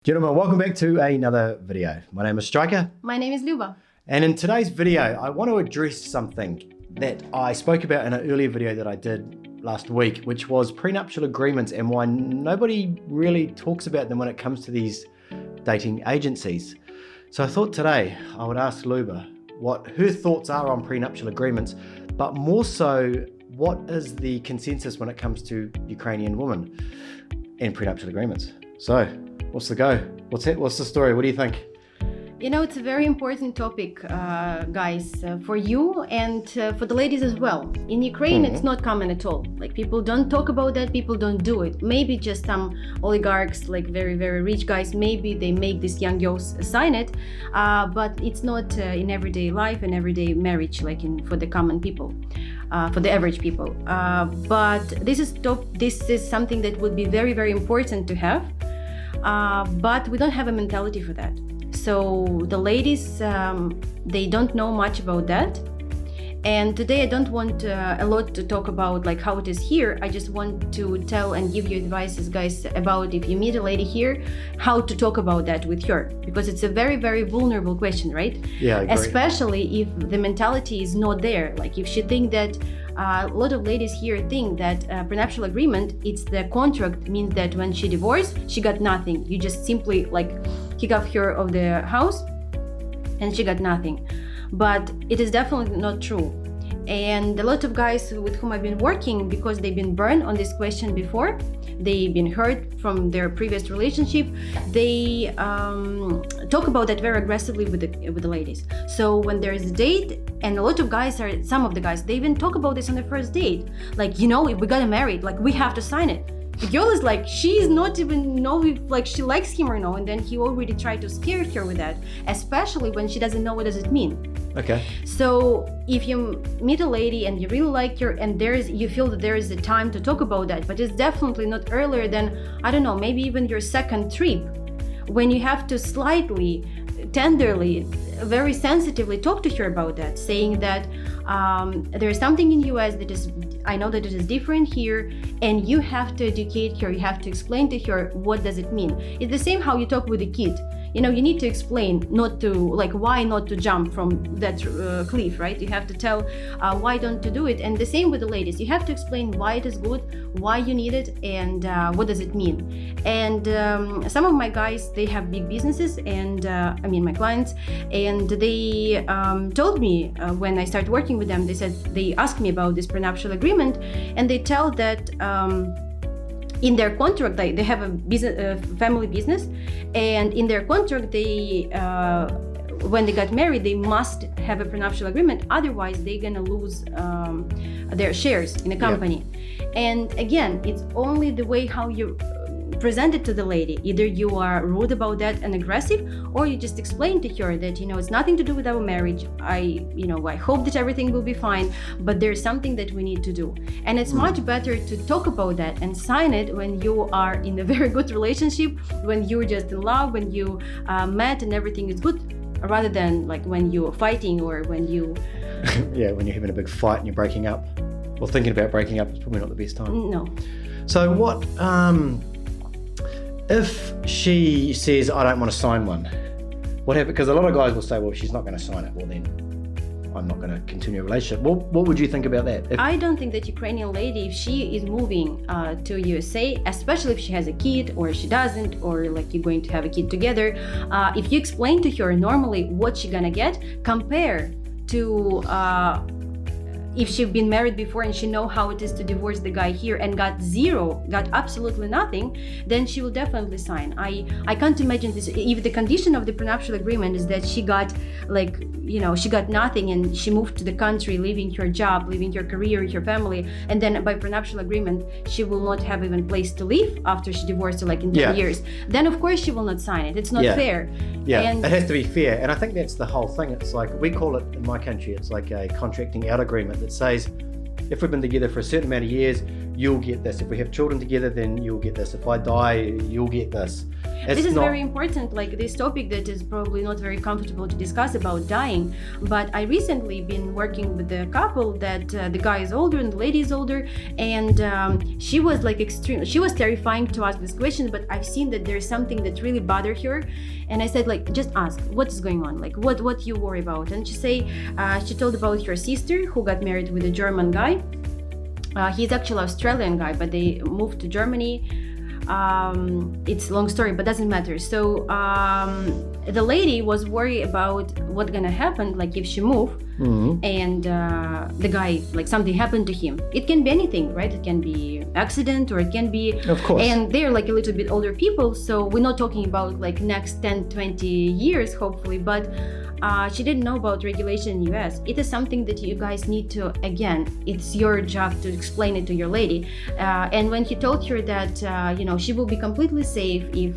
Gentlemen, welcome back to another video. My name is Striker. My name is Luba. And in today's video, I want to address something that I spoke about in an earlier video that I did last week, which was prenuptial agreements and why nobody really talks about them when it comes to these dating agencies. So I thought today I would ask Luba what her thoughts are on prenuptial agreements, but more so, what is the consensus when it comes to Ukrainian women and prenuptial agreements? So, what's the go? What's the story? What do you think? You know, it's a very important topic, guys, for you and for the ladies as well. In Ukraine, it's not common at all. Like, people don't talk about that, people don't do it. Maybe just some oligarchs, like very, very rich guys, maybe they make these young girls sign it, but it's not in everyday life and everyday marriage, like for the common people, for the average people. But this is something that would be very, very important to have. But we don't have a mentality for that. So the ladies, they don't know much about that. And today I don't want a lot to talk about like how it is here. I just want to tell and give you advices, guys, about if you meet a lady here, how to talk about that with her. Because it's a very, very vulnerable question, right? Yeah, I agree. Especially if the mentality is not there. Like if she think that a lot of ladies here think that prenuptial agreement, it's the contract, means that when she divorced, she got nothing. You just simply like kick off her of the house and she got nothing. But it is definitely not true. And a lot of guys with whom I've been working, because they've been burned on this question before, they've been hurt from their previous relationship, they talk about that very aggressively with the ladies. So when there is a date, and a lot of guys some of the guys, they even talk about this on the first date. Like, you know, if we got married, like we have to sign it. The girl is like, she's not even know if like she likes him or no, and then he already tried to scare her with that, especially when she doesn't know what does it mean. Okay. So if you meet a lady and you really like her and you feel that there is a time to talk about that, but it's definitely not earlier than, I don't know, maybe even your second trip, when you have to slightly, tenderly, very sensitively talk to her about that, saying that there's something in US that is, I know that it is different here, and you have to educate her, you have to explain to her what does it mean. It's the same how you talk with a kid. You know, you need to explain why not to jump from that cliff, right? You have to tell why don't you do it. And the same with the ladies. You have to explain why it is good, why you need it, and what does it mean. And some of my guys, they have big businesses, and I mean my clients, and they told me when I started working with them, they asked me about this prenuptial agreement, and they tell that in their contract, they have a family business, and in their contract, they when they got married, they must have a prenuptial agreement. Otherwise, they're gonna lose their shares in the company. Yeah. And again, it's only the way how you present it to the lady. Either you are rude about that and aggressive, or you just explain to her that, you know, it's nothing to do with our marriage. I hope that everything will be fine, but there's something that we need to do. And it's much better to talk about that and sign it when you are in a very good relationship, when you're just in love, when you met and everything is good, rather than like when you're fighting or when you... Yeah, when you're having a big fight and you're breaking up. Well, thinking about breaking up is probably not the best time. No. So what... if she says, I don't want to sign one, what happens? Because a lot of guys will say, well, she's not going to sign it. Well, then I'm not going to continue a relationship. What would you think about that? I don't think that Ukrainian lady, if she is moving to USA, especially if she has a kid or she doesn't, or like you're going to have a kid together, if you explain to her normally what she's going to get, compare to... if she's been married before and she know how it is to divorce the guy here and got absolutely nothing, then she will definitely sign. I can't imagine this. If the condition of the prenuptial agreement is that she got she got nothing and she moved to the country, leaving her job, leaving her career, her family, and then by prenuptial agreement she will not have even place to live after she divorced her like in 10 years, then of course she will not sign it. It's not fair. Yeah, and it has to be fair. And I think that's the whole thing. It's like, we call it in my country, it's like a contracting out agreement that says, if we've been together for a certain amount of years, you'll get this. If we have children together, then you'll get this. If I die, you'll get this. This is very important, like this topic that is probably not very comfortable to discuss about dying. But I recently been working with a couple that the guy is older and the lady is older, and she was like she was terrifying to ask this question, but I've seen that there's something that really bothered her. And I said, like, just ask, what is going on? Like, what you worry about? And she told about her sister who got married with a German guy. He's actually Australian guy, but they moved to Germany. It's a long story, but doesn't matter. So the lady was worried about what's gonna happen, like if she move and the guy, like something happened to him. It can be anything, right? It can be accident, or it can be, of course. And they're like a little bit older people, so we're not talking about like next 10, 20 years, hopefully, but she didn't know about regulation in US. It is something that you guys need to, again, it's your job to explain it to your lady. And when he told her that, she will be completely safe if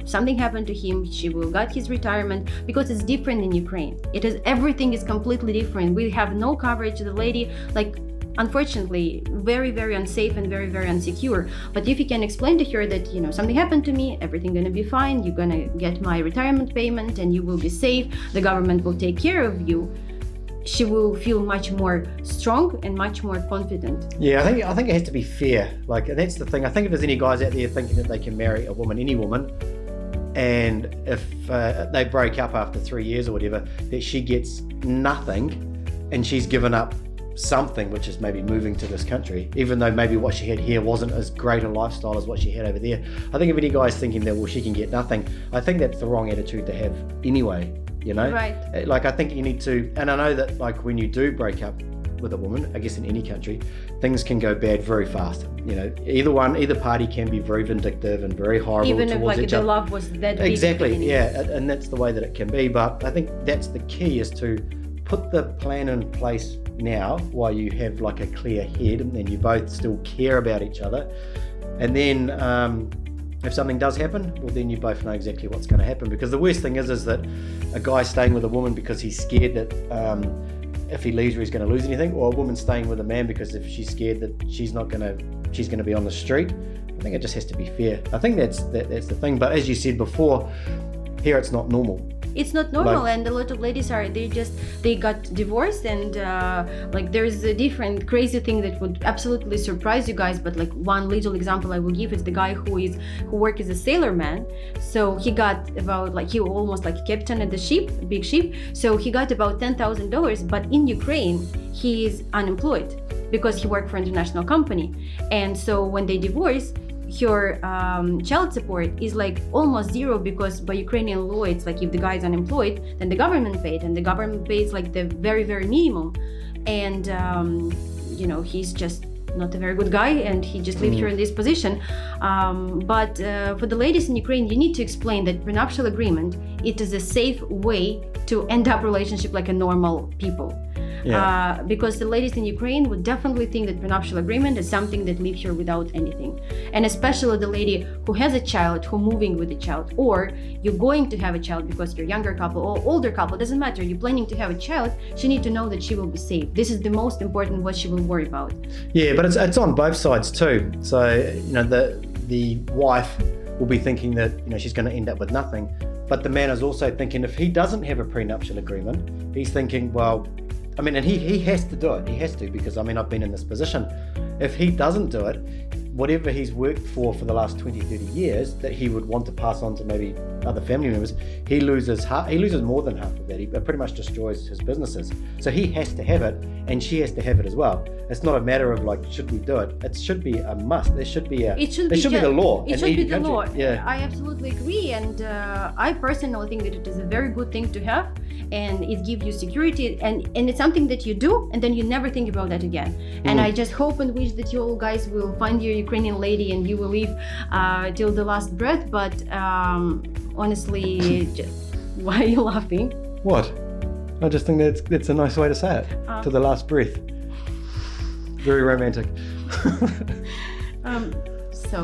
something happened to him, she will get his retirement, because it's different in Ukraine. Everything is completely different. We have no coverage. The lady, like, unfortunately, very, very unsafe and very, very unsecure. But if you can explain to her that, something happened to me, everything gonna be fine, you're gonna get my retirement payment and you will be safe, the government will take care of you, she will feel much more strong and much more confident. Yeah, I think it has to be fair. Like, and that's the thing. I think if there's any guys out there thinking that they can marry a woman, any woman, and if they break up after 3 years or whatever, that she gets nothing and she's given up something, which is maybe moving to this country, even though maybe what she had here wasn't as great a lifestyle as what she had over there. I think if any guy's thinking that, well, she can get nothing, I think that's the wrong attitude to have anyway, Right. Like, I think you need to, and I know that, like, when you do break up with a woman, I guess in any country, things can go bad very fast. Either party can be very vindictive and very horrible even towards if each the other. love was that big. Exactly, yeah, and that's the way that it can be. But I think that's the key, is to put the plan in place now while you have like a clear head and then you both still care about each other. And then if something does happen, well, then you both know exactly what's going to happen. Because the worst thing is that a guy staying with a woman because he's scared that if he leaves her, he's going to lose anything, or a woman staying with a man because if she's scared that she's going to be on the street. I think it just has to be fair. I think that's the thing. But as you said before, here it's not normal. It's not normal, and a lot of ladies they got divorced, and like there's a different crazy thing that would absolutely surprise you guys. But like one little example I will give is the guy who worked as a sailorman. So he got about, like, he almost like captain at the big ship. So he got about $10,000, but in Ukraine he is unemployed because he worked for an international company. And so when they divorce, her child support is like almost zero, because by Ukrainian law it's like if the guy is unemployed, then the government paid, and the government pays like the very, very minimum. And he's just not a very good guy, and he just left her in this position. But for the ladies in Ukraine, you need to explain that prenuptial agreement, it is a safe way to end up relationship like a normal people. Yeah. Because the ladies in Ukraine would definitely think that prenuptial agreement is something that leaves her without anything. And especially the lady who has a child, who moving with a child, or you're going to have a child because you're a younger couple or older couple, doesn't matter, you're planning to have a child, she needs to know that she will be safe. This is the most important, what she will worry about. Yeah, but it's on both sides too. So, the wife will be thinking that, she's going to end up with nothing. But the man is also thinking, if he doesn't have a prenuptial agreement, he's thinking, well, and he has to do it. He has to, because I've been in this position. If he doesn't do it, whatever he's worked for the last 20, 30 years that he would want to pass on to maybe other family members, he loses more than half of that. He pretty much destroys his businesses. So he has to have it, and she has to have it as well. It's not a matter of like, should we do it? It should be a must. There should be the law. It should be the law. Yeah. I absolutely agree, and I personally think that it is a very good thing to have, and it gives you security, and it's something that you do, and then you never think about that again. And I just hope and wish that you all guys will find your Ukrainian lady and you will live till the last breath. But honestly, why are you laughing? What? I just think that's a nice way to say it. To the last breath. Very romantic. So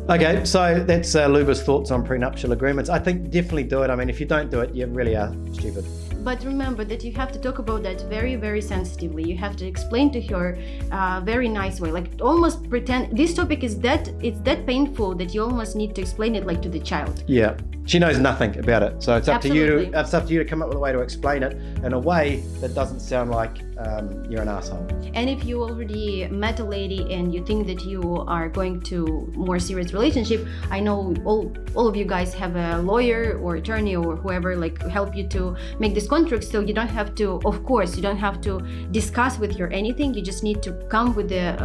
Okay, so that's Luba's thoughts on prenuptial agreements. I think definitely do it. I mean, if you don't do it, you really are stupid. But remember that you have to talk about that very, very sensitively. You have to explain to her very nice way, like almost pretend this topic is it's that painful that you almost need to explain it like to the child. Yeah, she knows nothing about it, so it's up to Absolutely. you. It's up to you to come up with a way to explain it in a way that doesn't sound like you're an asshole. And if you already met a lady and you think that you are going to more serious relationship, I know all of you guys have a lawyer or attorney or whoever like help you to make this contract, so you don't have to, of course, you don't have to discuss with her anything. You just need to come with the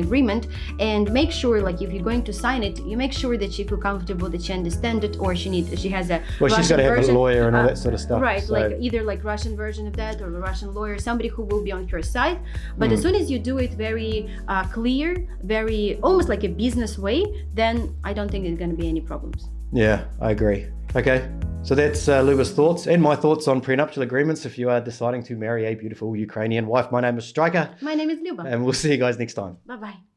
agreement and make sure, like if you're going to sign it, you make sure that she feel comfortable, that she understands it, or she has a Well, Russian she's got to have version, a lawyer and all that sort of stuff. right? So. Like either like Russian version of that or a Russian lawyer, somebody who will be on her side. But as soon as you do it very clear, very almost like a business way, then I don't think there's going to be any problems. Yeah, I agree. Okay, so that's Luba's thoughts and my thoughts on prenuptial agreements if you are deciding to marry a beautiful Ukrainian wife. My name is Striker. My name is Luba. And we'll see you guys next time. Bye-bye.